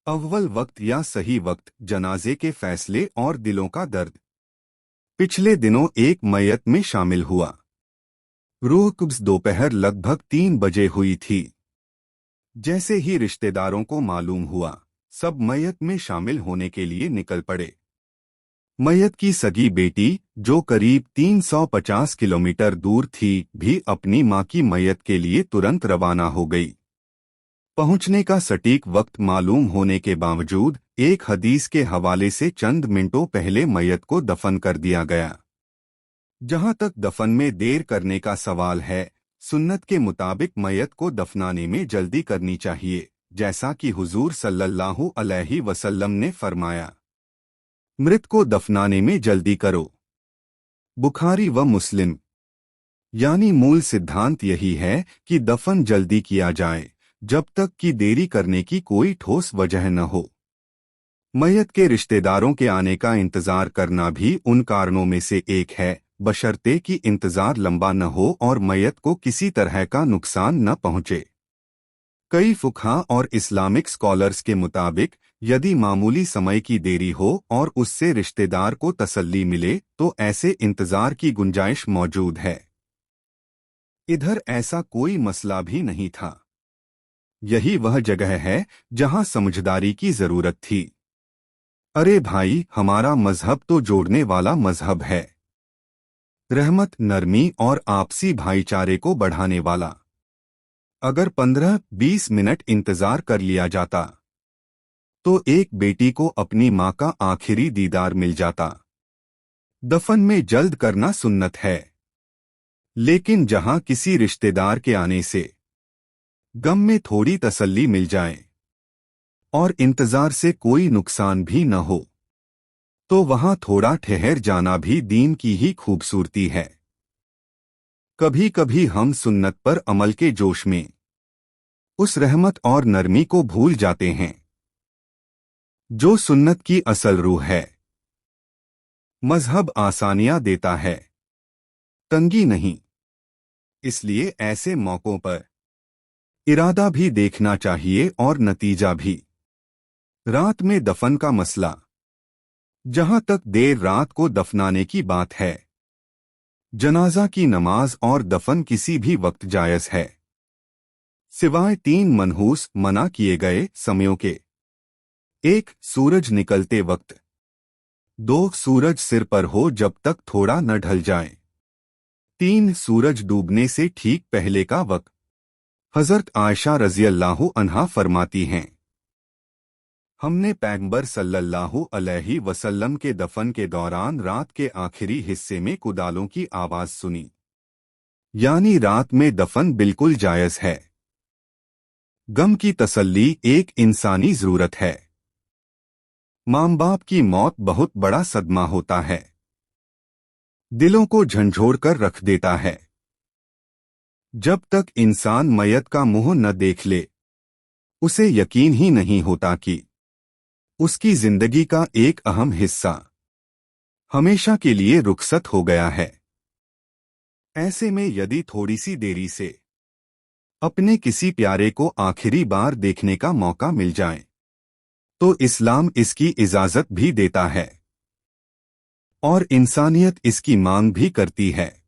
अव्वल वक्त या सही वक्त, जनाजे के फैसले और दिलों का दर्द। पिछले दिनों एक मयत में शामिल हुआ। रूह कुब्ज़ दोपहर लगभग 3 बजे हुई थी। जैसे ही रिश्तेदारों को मालूम हुआ, सब मयत में शामिल होने के लिए निकल पड़े। मयत की सगी बेटी, जो करीब 350 किलोमीटर दूर थी, भी अपनी मां की मयत के लिए तुरंत रवाना हो गई। पहुंचने का सटीक वक्त मालूम होने के बावजूद एक हदीस के हवाले से चंद मिनटों पहले मयत को दफन कर दिया गया। जहां तक दफन में देर करने का सवाल है, सुन्नत के मुताबिक मयत को दफनाने में जल्दी करनी चाहिए, जैसा कि हुजूर सल्लल्लाहु अलैहि वसल्लम ने फरमाया, मृत को दफनाने में जल्दी करो। बुखारी व मुस्लिम। यानी मूल सिद्धांत यही है कि दफन जल्दी किया जाए, जब तक कि देरी करने की कोई ठोस वजह न हो। मयत के रिश्तेदारों के आने का इंतजार करना भी उन कारणों में से एक है, बशर्ते कि इंतजार लंबा न हो और मयत को किसी तरह का नुकसान न पहुंचे। कई फुकहा और इस्लामिक स्कॉलर्स के मुताबिक यदि मामूली समय की देरी हो और उससे रिश्तेदार को तसल्ली मिले तो ऐसे इंतजार की गुंजाइश मौजूद है। इधर ऐसा कोई मसला भी नहीं था। यही वह जगह है जहां समझदारी की जरूरत थी। अरे भाई, हमारा मजहब तो जोड़ने वाला मजहब है, रहमत, नरमी और आपसी भाईचारे को बढ़ाने वाला। अगर 15-20 मिनट इंतजार कर लिया जाता तो एक बेटी को अपनी मां का आखिरी दीदार मिल जाता। दफन में जल्द करना सुन्नत है, लेकिन जहां किसी रिश्तेदार के आने से गम में थोड़ी तसल्ली मिल जाए और इंतजार से कोई नुकसान भी न हो, तो वहां थोड़ा ठहर जाना भी दीन की ही खूबसूरती है। कभी कभी हम सुन्नत पर अमल के जोश में उस रहमत और नरमी को भूल जाते हैं जो सुन्नत की असल रूह है। मजहब आसानियां देता है, तंगी नहीं। इसलिए ऐसे मौकों पर इरादा भी देखना चाहिए और नतीजा भी। रात में दफन का मसला। जहां तक देर रात को दफनाने की बात है, जनाजा की नमाज और दफन किसी भी वक्त जायज है, सिवाय 3 मनहूस मना किए गए समयों के। 1. सूरज निकलते वक्त। 2. सूरज सिर पर हो जब तक थोड़ा न ढल जाए। 3. सूरज डूबने से ठीक पहले का वक्त। हजरत आयशा रज़ियल्लाहु अन्हा फरमाती हैं, हमने पैगंबर सल्लल्लाहु अलैहि वसल्लम के दफन के दौरान रात के आखिरी हिस्से में कुदालों की आवाज सुनी। यानी रात में दफन बिल्कुल जायज है। गम की तसल्ली एक इंसानी जरूरत है। मां बाप की मौत बहुत बड़ा सदमा होता है, दिलों को झंझोड़ कर रख देता है। जब तक इंसान मयत का मुंह न देख ले, उसे यकीन ही नहीं होता कि उसकी जिंदगी का एक अहम हिस्सा हमेशा के लिए रुखसत हो गया है। ऐसे में यदि थोड़ी सी देरी से अपने किसी प्यारे को आखिरी बार देखने का मौका मिल जाए, तो इस्लाम इसकी इजाजत भी देता है और इंसानियत इसकी मांग भी करती है।